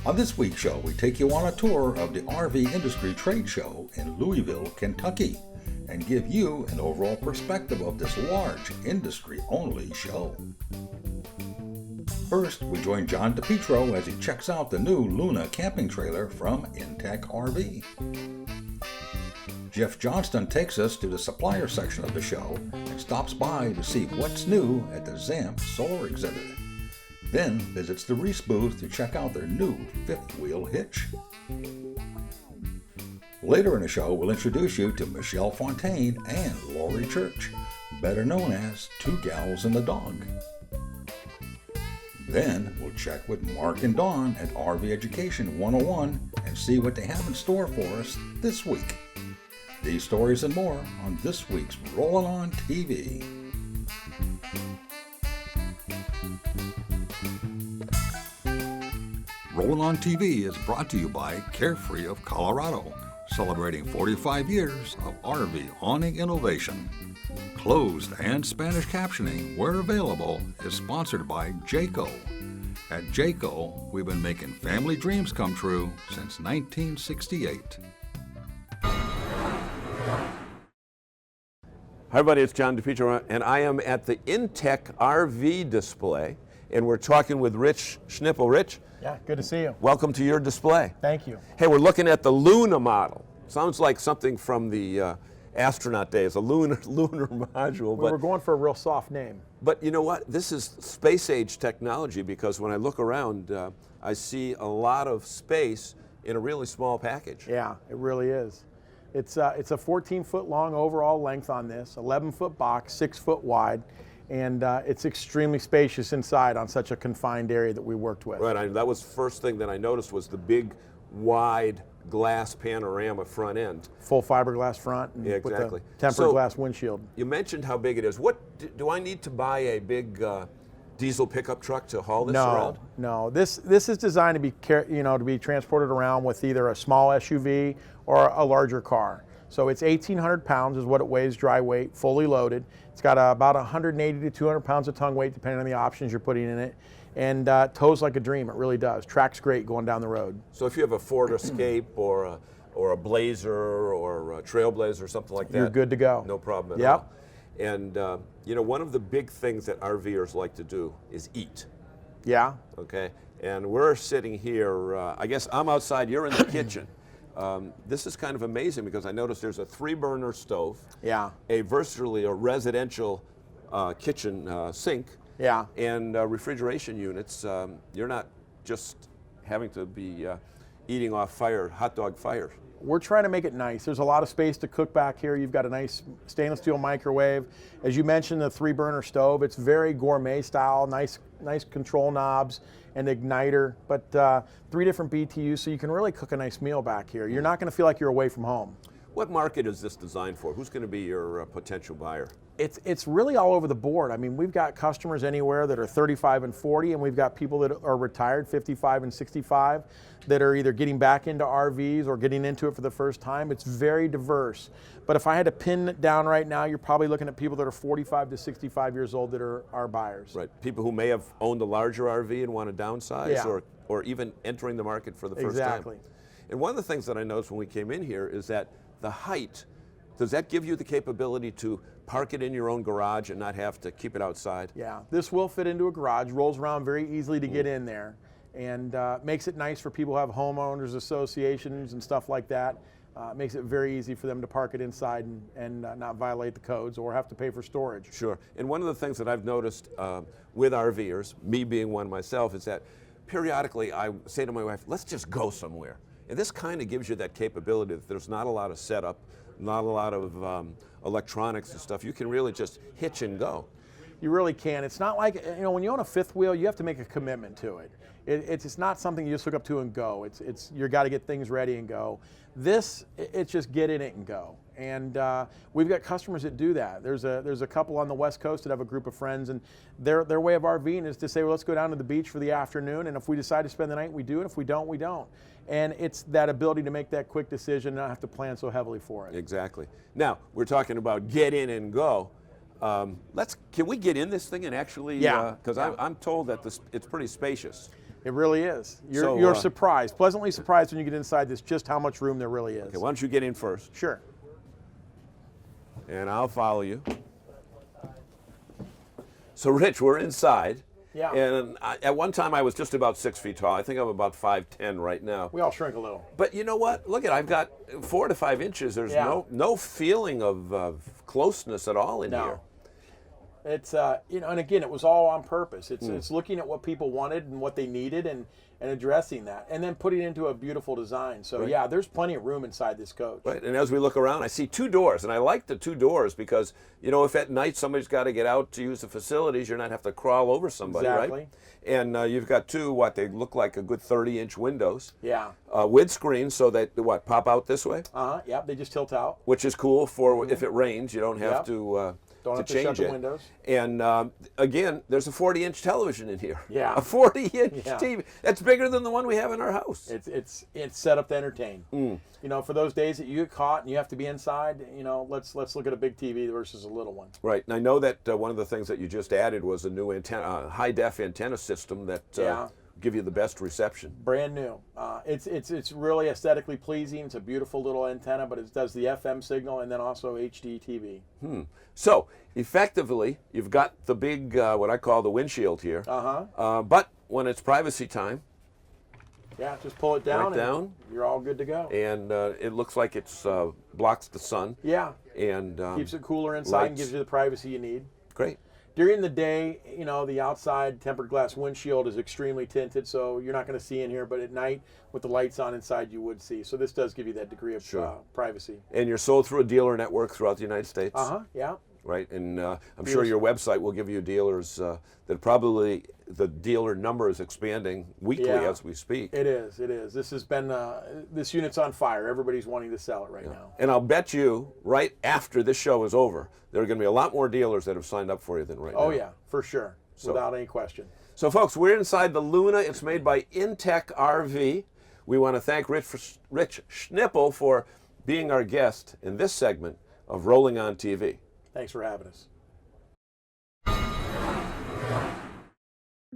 On this week's show, we take you on a tour of the RV Industry Trade Show in Louisville, Kentucky, and give you an overall perspective of this large industry-only show. First, we join John DePietro as he checks out the new Luna camping trailer from Intech RV. Jeff Johnston takes us to the supplier section of the show and stops by to see what's new at the Zamp Solar exhibit. Then visits the Reese booth to check out their new fifth wheel hitch. Later in the show, we'll introduce you to Michelle Fontaine and Lori Church, better known as Two Gals and a Dog. Then we'll check with Mark and Dawn at RV Education 101 and see what they have in store for us this week. These stories and more on this week's Rollin On TV. Rollin On TV is brought to you by Carefree of Colorado, celebrating 45 years of RV awning innovation. Closed and Spanish captioning, where available, is sponsored by Jayco. At Jayco, we've been making family dreams come true since 1968. Hi everybody, it's John DePietro, and I am at the Intech RV display, and we're talking with Rich Schnippel. Rich? Yeah, good to see you. Welcome to your display. Thank you. Hey, we're looking at the Luna model. Sounds like something from the astronaut days, a lunar module. We're going for a real soft name. But you know what? This is space age technology, because when I look around, I see a lot of space in a really small package. Yeah, it really is. It's a 14-foot long overall length on this, 11-foot box, 6-foot wide, and it's extremely spacious inside on such a confined area that we worked with. Right, that was the first thing that I noticed was the big, wide glass panorama front end. Full fiberglass front and yeah, exactly. with a tempered glass windshield. You mentioned how big it is. What do I need to buy a big diesel pickup truck to haul this around? No. This is designed to be to be transported around with either a small SUV or a larger car. So it's 1,800 pounds is what it weighs, dry weight, fully loaded. It's got about 180 to 200 pounds of tongue weight, depending on the options you're putting in it. And tows like a dream, it really does. Tracks great going down the road. So if you have a Ford Escape or a Blazer or a Trailblazer or something like that, you're good to go. No problem at all. And one of the big things that RVers like to do is eat. Yeah. Okay. And we're sitting here. I guess I'm outside. You're in the kitchen. This is kind of amazing because I noticed there's a 3-burner stove. Yeah. A residential kitchen sink. Yeah. And refrigeration units. You're not just having to be eating off hot dog fires. We're trying to make it nice. There's a lot of space to cook back here. You've got a nice stainless steel microwave. As you mentioned, the 3-burner stove. It's very gourmet style, nice control knobs and igniter, but 3 different BTUs, so you can really cook a nice meal back here. You're not going to feel like you're away from home. What market is this designed for? Who's going to be your potential buyer? It's really all over the board. I mean, we've got customers anywhere that are 35 and 40, and we've got people that are retired, 55 and 65, that are either getting back into RVs or getting into it for the first time. It's very diverse. But if I had to pin it down right now, you're probably looking at people that are 45 to 65 years old that are our buyers. Right. People who may have owned a larger RV and want to downsize, yeah, or even entering the market for the first exactly. time. And one of the things that I noticed when we came in here is that the height, does that give you the capability to park it in your own garage and not have to keep it outside? Yeah, this will fit into a garage, rolls around very easily to get in there, and makes it nice for people who have homeowners associations and stuff like that. Makes it very easy for them to park it inside and not violate the codes or have to pay for storage. Sure, and one of the things that I've noticed with RVers, me being one myself, is that periodically I say to my wife, let's just go somewhere. And this kind of gives you that capability that there's not a lot of setup, not a lot of electronics and stuff. You can really just hitch and go. You really can. It's not like, when you own a fifth wheel, you have to make a commitment to it. It's not something you just hook up to and go. You got to get things ready and go. This, it's just get in it and go. And we've got customers that do that. There's a couple on the West Coast that have a group of friends, and their way of RVing is to say, well, let's go down to the beach for the afternoon, and if we decide to spend the night, we do, and if we don't, we don't. And it's that ability to make that quick decision and not have to plan so heavily for it. Exactly. Now, we're talking about get in and go. Can we get in this thing and actually, yeah. Because I'm told that it's pretty spacious. It really is. So, You're surprised, pleasantly surprised when you get inside this, just how much room there really is. Okay, why don't you get in first? Sure. And I'll follow you. So Rich, we're inside. Yeah. And at one time I was just about 6 feet tall. I think I'm about 5'10" right now. We all shrink a little. But you know what? Look I've got 4 to 5 inches. There's Yeah. no feeling of closeness at all in here. It's and again, it was all on purpose. It's looking at what people wanted and what they needed and addressing that, and then putting it into a beautiful design. So Right. yeah, there's plenty of room inside this coach. Right, and as we look around, I see 2 doors, and I like the 2 doors because, if at night somebody's got to get out to use the facilities, you're not have to crawl over somebody, Exactly. right? And you've got 2, they look like a good 30-inch windows. Yeah. With screens, so that, pop out this way? Yeah, they just tilt out. Which is cool for if it rains, you don't have to Don't have to change shut the it. windows. And again, there's a 40-inch television in here. Yeah. A 40-inch Yeah. TV. That's bigger than the one we have in our house. It's set up to entertain. For those days that you get caught and you have to be inside, let's look at a big TV versus a little one. Right, and I know that one of the things that you just added was a new antenna, high-def antenna system that give you the best reception. Brand new. It's really aesthetically pleasing. It's a beautiful little antenna, but it does the FM signal and then also HD TV. So effectively, you've got the big, what I call the windshield here. But when it's privacy time, yeah, just pull it down. Right down. And you're all good to go. And it looks like it's blocks the sun. Yeah. And keeps it cooler inside and lights. gives you the privacy you need. Great. During the day, the outside tempered glass windshield is extremely tinted, so you're not going to see in here. But at night, with the lights on inside, you would see. So this does give you that degree of privacy. And you're sold through a dealer network throughout the United States. Yeah. Right, and I'm sure your website will give you dealers that probably the dealer number is expanding weekly as we speak. It is. This has been, this unit's on fire. Everybody's wanting to sell it right now. And I'll bet you right after this show is over, there are going to be a lot more dealers that have signed up for you than right now. Oh yeah, for sure, without any question. So folks, we're inside the Luna. It's made by Intech RV. We want to thank Rich Schnipple for being our guest in this segment of Rolling On TV. Thanks for having us.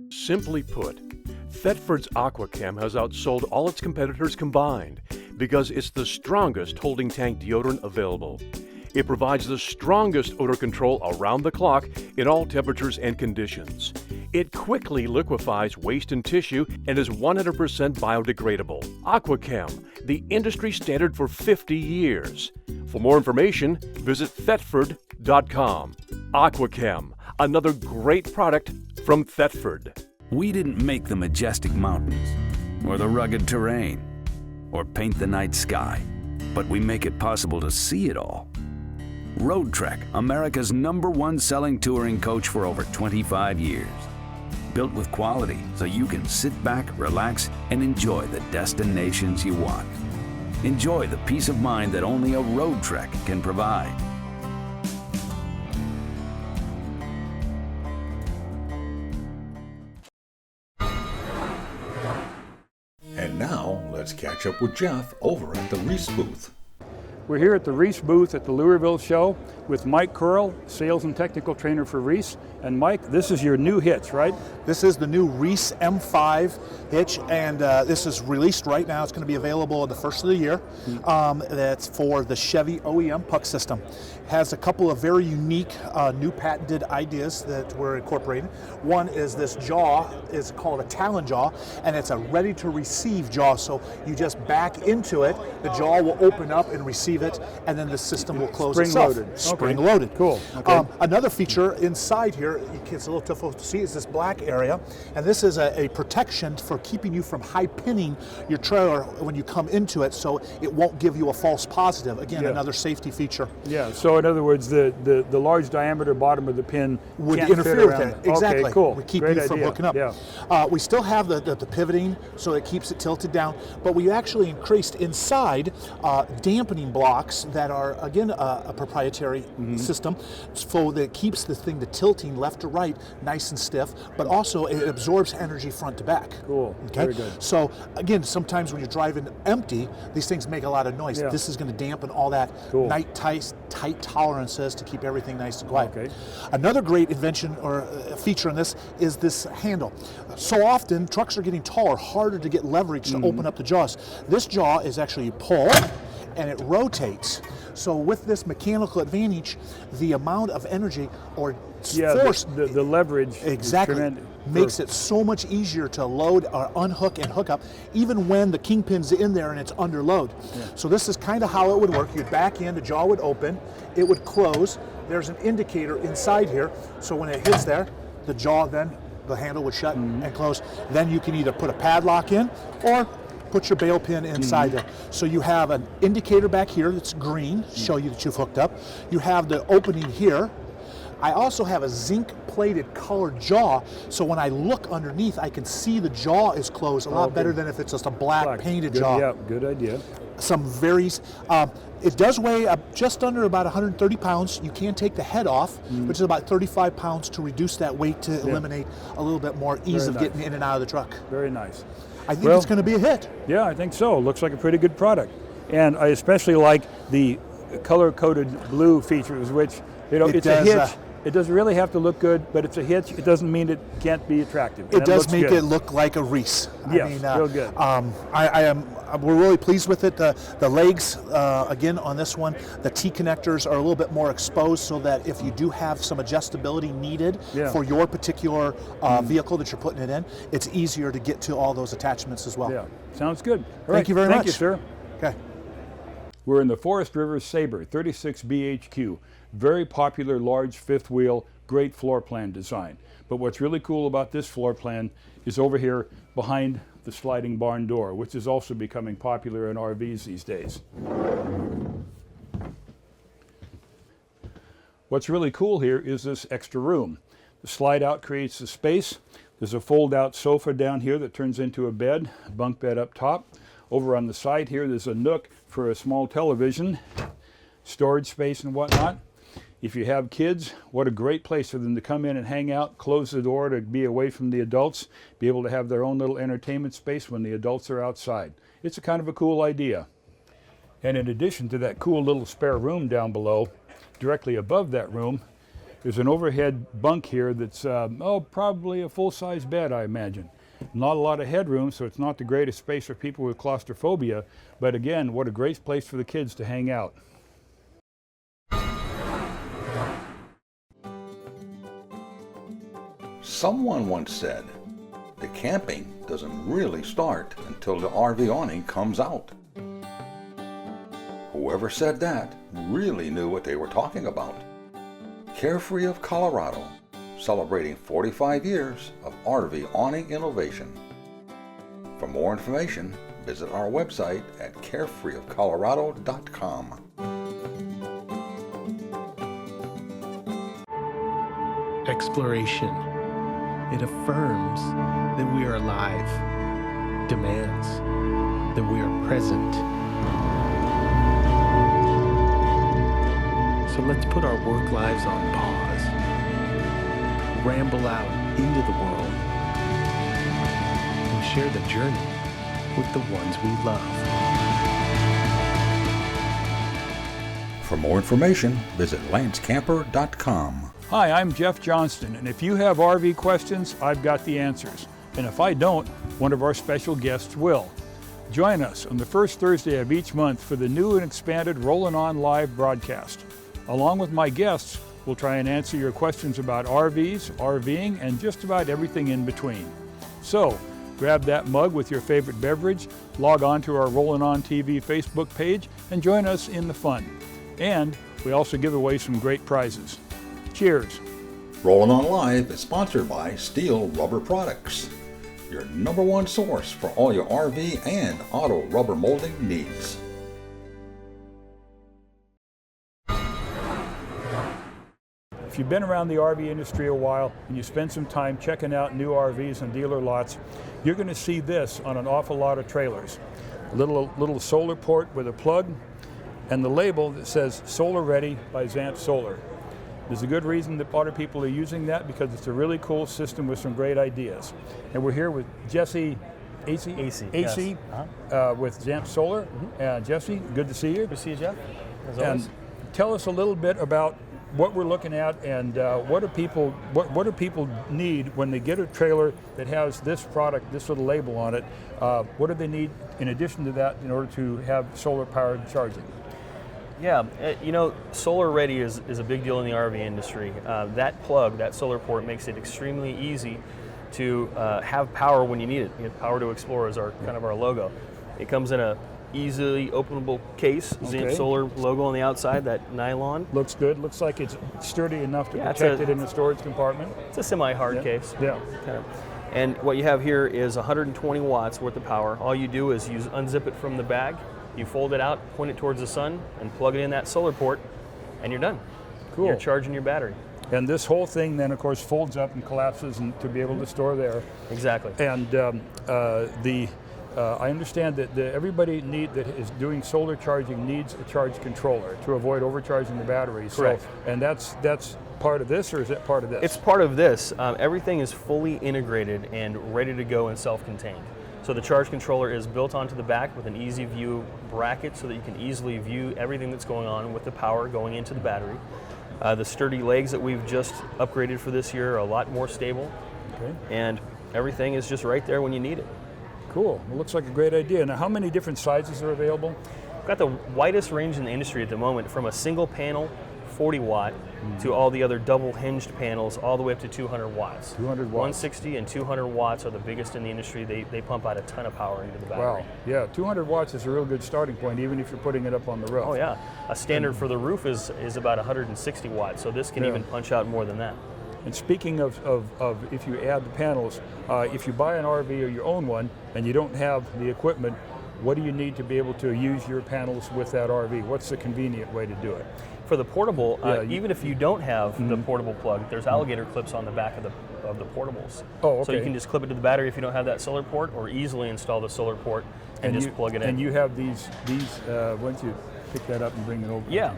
Simply put, Thetford's Aquachem has outsold all its competitors combined because it's the strongest holding tank deodorant available. It provides the strongest odor control around the clock in all temperatures and conditions. It quickly liquefies waste and tissue and is 100% biodegradable. Aquachem, the industry standard for 50 years. For more information, visit Thetford.com. Aquachem, another great product from Thetford. We didn't make the majestic mountains, or the rugged terrain, or paint the night sky, but we make it possible to see it all. Road Trek, America's #1 selling touring coach for over 25 years. Built with quality so you can sit back, relax, and enjoy the destinations you want. Enjoy the peace of mind that only a Road Trek can provide. And now, let's catch up with Jeff over at the Reese booth. We're here at the Reese booth at the Louisville show with Mike Curl, sales and technical trainer for Reese. And Mike, this is your new hitch, right? This is the new Reese M5 hitch, and this is released right now. It's going to be available in the first of the year. That's for the Chevy OEM puck system. Has a couple of very unique new patented ideas that we're incorporating. One is this jaw is called a Talon jaw, and it's a ready to receive jaw. So you just back into it, the jaw will open up and receive it, and then the system will close itself. Spring loaded. Cool. Okay. Another feature inside here, it's a little difficult to see, is this black area, and this is a protection for keeping you from high pinning your trailer when you come into it, so it won't give you a false positive. Again, another safety feature. Yeah. So in other words, the large diameter bottom of the pin would can't interfere fit with around that. Exactly. Okay, cool. We keep Great you from idea. hooking up. Yeah. We still have the pivoting, so it keeps it tilted down, but we actually increased inside dampening blocks that are, again, a proprietary system, so that it keeps the thing, the tilting left to right, nice and stiff, but also it absorbs energy front to back. Cool. Okay? Very good. So again, sometimes when you're driving empty, these things make a lot of noise. Yeah. This is going to dampen all that night tight tolerances to keep everything nice and quiet. Okay. Another great invention or feature in this is this handle. So often trucks are getting taller, harder to get leverage to open up the jaws. This jaw is actually you pull and it rotates. So with this mechanical advantage, the amount of energy or force, the leverage exactly makes it so much easier to load or unhook and hook up, even when the kingpin's in there and it's under load. Yeah. So this is kind of how it would work. You'd back in, the jaw would open, it would close. There's an indicator inside here, so when it hits there, the jaw then, the handle would shut and close. Then you can either put a padlock in or put your bail pin inside there. So you have an indicator back here that's green, show you that you've hooked up. You have the opening here. I also have a zinc plated colored jaw, so when I look underneath I can see the jaw is closed a lot better than if it's just a black painted jaw. Yeah, good idea. Some varies. It does weigh just under about 130 pounds. You can take the head off, which is about 35 pounds, to reduce that weight to eliminate a little bit more ease of getting in and out of the truck. Very nice. I think it's going to be a hit. Yeah, I think so. Looks like a pretty good product. And I especially like the color-coded blue features, which, you know, it's a hitch. It doesn't really have to look good, but it's a hitch. It doesn't mean it can't be attractive. It does make it look like a Reese. Yes, real good. We're really pleased with it. The legs, again, on this one, the T-connectors are a little bit more exposed so that if you do have some adjustability needed for your particular vehicle that you're putting it in, it's easier to get to all those attachments as well. Yeah, sounds good. Thank you very much. Thank you, sir. Okay. We're in the Forest River Sabre 36 BHQ. Very popular large fifth wheel, great floor plan design. But what's really cool about this floor plan is over here behind the sliding barn door, which is also becoming popular in RVs these days. What's really cool here is this extra room. The slide out creates the space. There's a fold out sofa down here that turns into a bed, a bunk bed up top. Over on the side here, there's a nook for a small television, storage space and whatnot. If you have kids, what a great place for them to come in and hang out, close the door to be away from the adults, be able to have their own little entertainment space when the adults are outside. It's a kind of a cool idea. And in addition to that cool little spare room down below, directly above that room, there's an overhead bunk here that's, probably a full-size bed, I imagine. Not a lot of headroom, so it's not the greatest space for people with claustrophobia, but again, what a great place for the kids to hang out. Someone once said, the camping doesn't really start until the RV awning comes out. Whoever said that really knew what they were talking about. Carefree of Colorado, celebrating 45 years of RV awning innovation. For more information, visit our website at carefreeofcolorado.com. Exploration. It affirms that we are alive, demands that we are present. So let's put our work lives on pause, ramble out into the world, and share the journey with the ones we love. For more information, visit lancecamper.com. Hi, I'm Jeff Johnston, and if you have RV questions, I've got the answers. And if I don't, one of our special guests will. Join us on the first Thursday of each month for the new and expanded Rollin On live broadcast. Along with my guests, we'll try and answer your questions about RVs, RVing, and just about everything in between. So, grab that mug with your favorite beverage, log on to our Rollin On TV Facebook page, and join us in the fun. And we also give away some great prizes. Cheers. Rollin On Live is sponsored by Steel Rubber Products, your #1 source for all your RV and auto rubber molding needs. If you've been around the RV industry a while and you spend some time checking out new RVs and dealer lots, you're going to see this on an awful lot of trailers. A little solar port with a plug, and the label that says Solar Ready by Zamp Solar. There's a good reason that a lot of people are using that, because it's a really cool system with some great ideas. And we're here with Jesse AC yes. with Zamp Solar. Jesse, good to see you. Good to see you, Jeff. As always. And tell us a little bit about what we're looking at, and what do people need when they get a trailer that has this product, this little label on it? What do they need in addition to that in order to have solar powered charging? Yeah, you know, solar ready is a big deal in the RV industry. That plug, that solar port, makes it extremely easy to have power when you need it. You know, power to explore is kind of our logo. It comes in a easily openable case, Zamp Solar logo on the outside, that nylon. Looks good. Looks like it's sturdy enough to protect it in the storage compartment. It's a semi-hard case. Yeah. Kind of. And what you have here is 120 watts worth of power. All you do is unzip it from the bag, you fold it out, point it towards the sun, and plug it in that solar port, and you're done. Cool. You're charging your battery. And this whole thing then, of course, folds up and collapses and to be able to store there. Exactly. And I understand that everybody that is doing solar charging needs a charge controller to avoid overcharging the battery. Correct. So, and that's part of this, or is that part of this? It's part of this. Everything is fully integrated and ready to go and self-contained. So the charge controller is built onto the back with an easy view bracket so that you can easily view everything that's going on with the power going into the battery. The sturdy legs that we've just upgraded for this year are a lot more stable. Okay. And everything is just right there when you need it. Cool. Well, looks like a great idea. Now, how many different sizes are available? We've got the widest range in the industry at the moment, from a single panel 40 watt to all the other double hinged panels all the way up to 200 watts. 200 watts. 160 and 200 watts are the biggest in the industry. They pump out a ton of power into the battery. Wow. Yeah, 200 watts is a real good starting point, even if you're putting it up on the roof. Oh yeah. A standard for the roof is about 160 watts, so this can even punch out more than that. And speaking of if you add the panels, if you buy an RV or you own one and you don't have the equipment, what do you need to be able to use your panels with that RV? What's the convenient way to do it? For the portable, even if you don't have the portable plug, there's alligator clips on the back of the portables. Oh, okay. So you can just clip it to the battery if you don't have that solar port, or easily install the solar port and just plug it in. And you have these why don't you pick that up and bring it over? Yeah.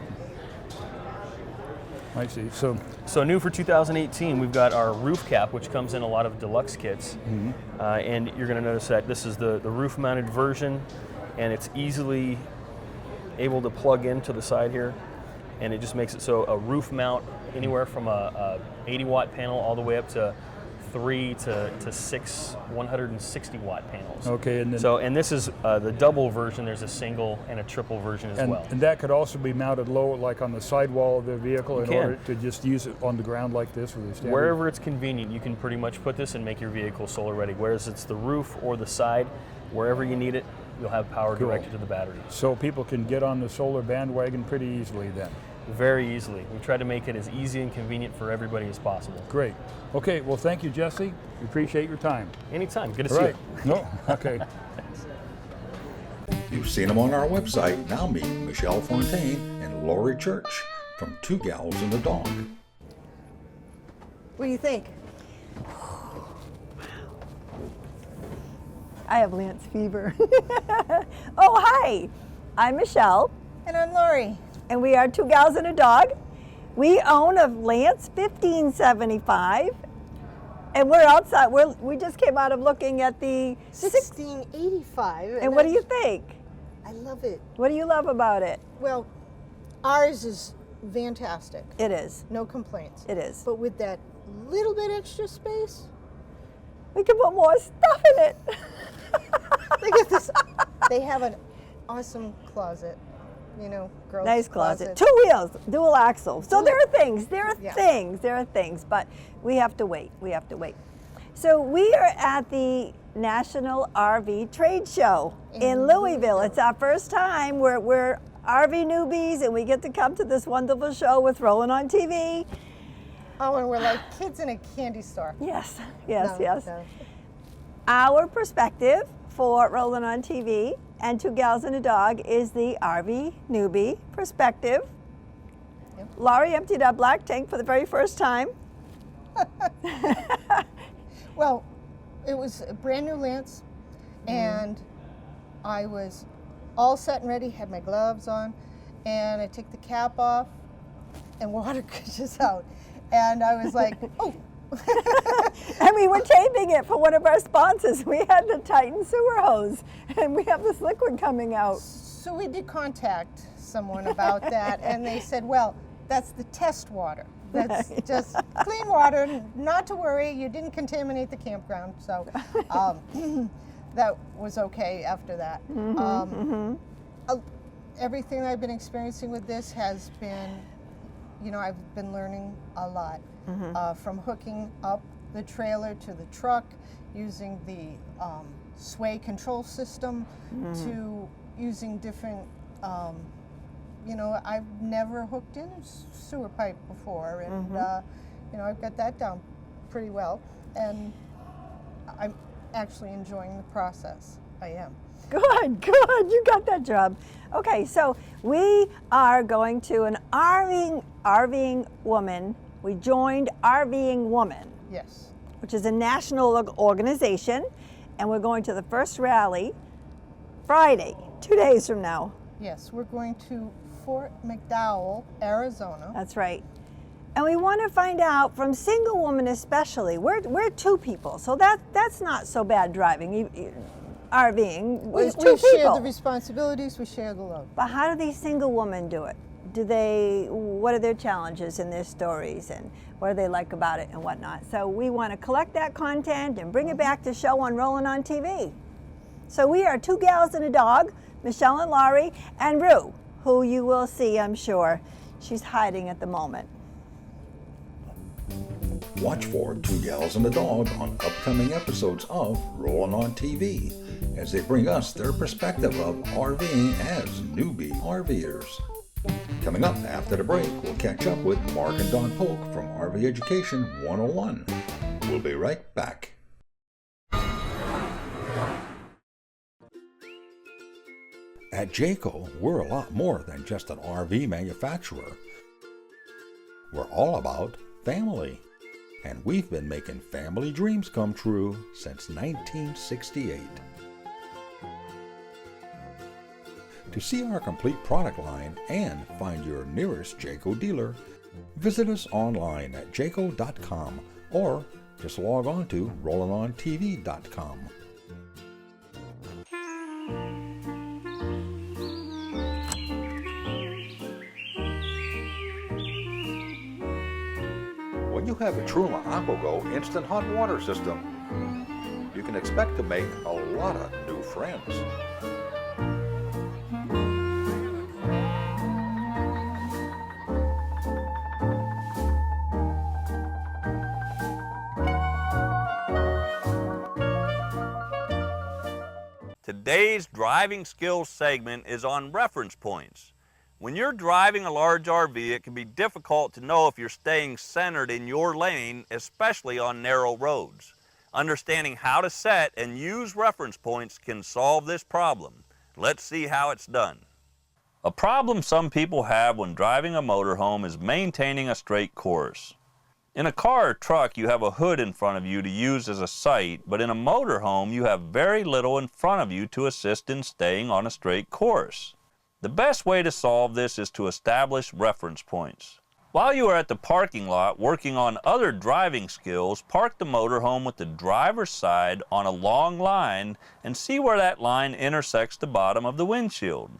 I see. So new for 2018, we've got our roof cap, which comes in a lot of deluxe kits. And you're going to notice that this is the roof-mounted version, and it's easily able to plug into the side here. And it just makes it so a roof mount anywhere from a 80 watt panel all the way up to 3 to 6 160 watt panels. Okay, and then and this is the double version. There's a single and a triple version as well. And that could also be mounted low, like on the sidewall of the vehicle, in order to just use it on the ground like this with a standard. Wherever it's convenient, you can pretty much put this and make your vehicle solar ready. Whereas it's the roof or the side, wherever you need it, you'll have power directed to the battery. So people can get on the solar bandwagon pretty easily then. Very easily. We try to make it as easy and convenient for everybody as possible. Great. Okay, well, thank you, Jesse. We appreciate your time. Anytime. Good to see you. No? Okay. You've seen them on our website. Now meet Michelle Fontaine and Lori Church from Two Gals and a Dog. What do you think? I have Lance fever. Oh, hi. I'm Michelle. And I'm Lori. And we are Two Gals and a Dog. We own a Lance 1575. And we're outside. We just came out of looking at the 1685. And what do you think? I love it. What do you love about it? Well, ours is fantastic. It is. No complaints. It is. But with that little bit extra space, we can put more stuff in it. Look at this. They have an awesome closet. You know, girls' nice closet. 2 wheels, dual axle. So there are things, but we have to wait. So we are at the National RV Trade Show in Louisville. It's our first time. We're RV newbies, and we get to come to this wonderful show with Rollin On TV. Oh, and we're like kids in a candy store. Yes. No. Our perspective for Rollin On TV and Two Gals and a Dog is the RV newbie perspective. Yep. Laurie emptied our black tank for the very first time. Well, it was a brand new Lance, and I was all set and ready, had my gloves on, and I take the cap off, and water gushes out. And I was like, oh. And we were taping it for one of our sponsors. We had the Titan sewer hose, and we have this liquid coming out. So we did contact someone about that, and they said, well, that's the test water. That's just clean water, not to worry, you didn't contaminate the campground. So that was okay after that. Everything I've been experiencing with this has been, I've been learning a lot. From hooking up the trailer to the truck, using the sway control system, to using different, I've never hooked in a sewer pipe before, and I've got that down pretty well, and I'm actually enjoying the process. I am. Good, you got that job. Okay, so we are going to an RVing woman. We joined RVing Woman. Yes. Which is a national organization, and we're going to the first rally Friday, 2 days from now. Yes, we're going to Fort McDowell, Arizona. That's right. And we want to find out from single women especially. We're two people, so that's not so bad driving. RVing. We share the responsibilities, we share the load. But how do these single women do it? What are their challenges in their stories, and what do they like about it and whatnot? So we want to collect that content and bring it back to show on Rollin On TV. So we are two gals and a dog, Michelle and Laurie, and Rue, who you will see, I'm sure. She's hiding at the moment. Watch for Two Gals and a Dog on upcoming episodes of Rollin On TV as they bring us their perspective of RVing as newbie RVers. Coming up after the break, we'll catch up with Mark and Don Polk from RV Education 101. We'll be right back. At Jayco, we're a lot more than just an RV manufacturer. We're all about family, and we've been making family dreams come true since 1968. To see our complete product line and find your nearest Jayco dealer, visit us online at jayco.com or just log on to rollinontv.com. When you have a Truma AquaGo instant hot water system, you can expect to make a lot of new friends. Today's driving skills segment is on reference points. When you're driving a large RV, it can be difficult to know if you're staying centered in your lane, especially on narrow roads. Understanding how to set and use reference points can solve this problem. Let's see how it's done. A problem some people have when driving a motorhome is maintaining a straight course. In a car or truck, you have a hood in front of you to use as a sight, but in a motorhome, you have very little in front of you to assist in staying on a straight course. The best way to solve this is to establish reference points. While you are at the parking lot working on other driving skills, park the motorhome with the driver's side on a long line and see where that line intersects the bottom of the windshield.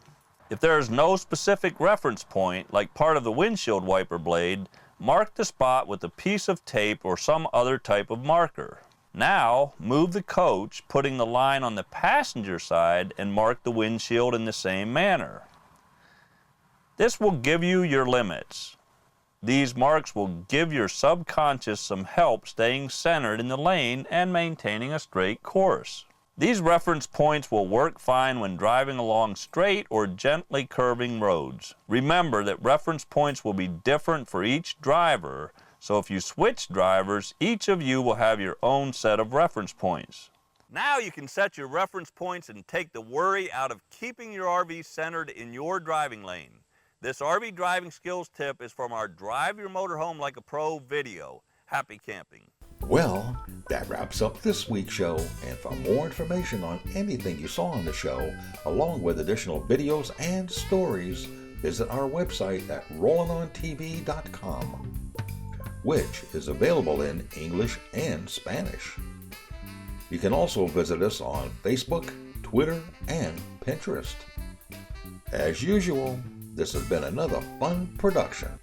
If there is no specific reference point, like part of the windshield wiper blade, mark the spot with a piece of tape or some other type of marker. Now, move the coach, putting the line on the passenger side, and mark the windshield in the same manner. This will give you your limits. These marks will give your subconscious some help staying centered in the lane and maintaining a straight course. These reference points will work fine when driving along straight or gently curving roads. Remember that reference points will be different for each driver, so if you switch drivers, each of you will have your own set of reference points. Now you can set your reference points and take the worry out of keeping your RV centered in your driving lane. This RV driving skills tip is from our Drive Your Motorhome Like a Pro video. Happy camping. Well, that wraps up this week's show, and for more information on anything you saw on the show, along with additional videos and stories, visit our website at rollinontv.com, which is available in English and Spanish. You can also visit us on Facebook, Twitter, and Pinterest. As usual, this has been another fun production